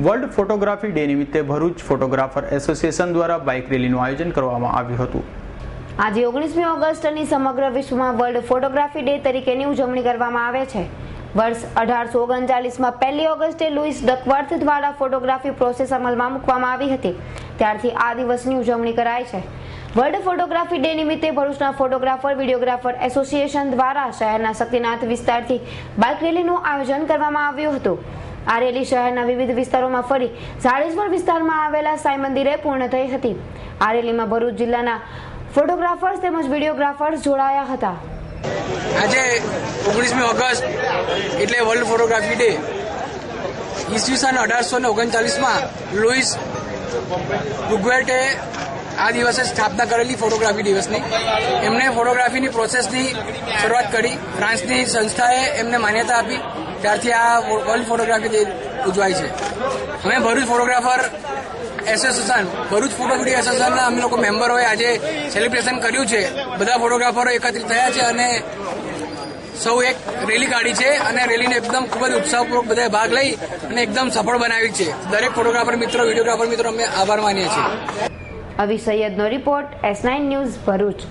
World photography day નિમિત્તે Bharuch photographer association દ્વારા bike રેલીનું આયોજન કરવામાં આવ્યું હતું। આજે 19મી ઓગસ્ટની સમગ્ર વિશ્વમાં વર્લ્ડ ફોટોગ્રાફી ડે તરીકેની ઉજવણી કરવામાં આવે છે। વર્ષ 1839માં 1 ઓગસ્ટે લુઈસ ડકવર્થ દ્વારા ફોટોગ્રાફી પ્રોસેસ અમલમાં મૂકવામાં આવી હતી। ત્યારથી આ દિવસની ઉજવણી કરાય છે। વર્લ્ડ ફોટોગ્રાફી ડે નિમિત્તે ભરૂચના ફોટોગ્રાફર વિડીયોગ્રાફર એસોસિએશન દ્વારા શહેરના શક્તિનાથ વિસ્તારથી બાઇક રેલીનું આયોજન કરવામાં આવ્યું હતું। આ રેલી શહેરના વિવિધ વિસ્તારોમાં ફરી ઝાડેશ્વર વિસ્તારમાં આવેલા સાંઈ મંદિરે પૂર્ણ થઈ હતી। આ રેલીમાં ભરૂચ જિલ્લાના ફોટોગ્રાફર્સ તેમજ વિડીયોગ્રાફર્સ જોડાયા હતા। આજે 19મી ઓગસ્ટ એટલે વર્લ્ડ ફોટોગ્રાફી ડે ઈસવીસન 1839માં લુઈસ ડકવર્થે આ દિવસે સ્થાપના કરેલી ફોટોગ્રાફી દિવસની। એમને ફોટોગ્રાફીની પ્રોસેસની શરૂઆત કરી। ફ્રાન્સની સંસ્થાએ એમને માન્યતા આપી, ત્યારથી આ વર્લ્ડ ફોટોગ્રાફી ડે ઉજવાય છે। અમે Bharuch photographer association, Bharuch photography એસોસિએશનના અમે લોકો મેમ્બરોએ આજે સેલિબ્રેશન કર્યું છે। બધા ફોટોગ્રાફરો એકત્રિત થયા છે અને સૌ એક રેલી કાઢી છે અને રેલીને એકદમ ખૂબ જ ઉત્સાહપૂર્વક બધાએ ભાગ લઈ અને એકદમ સફળ બનાવી છે। દરેક ફોટોગ્રાફર મિત્રો, વિડીયોગ્રાફર મિત્રો અમે આભાર માનીએ છીએ। અવી સૈયદનો રિપોર્ટ, S9 ન્યૂઝ, ભરૂચ।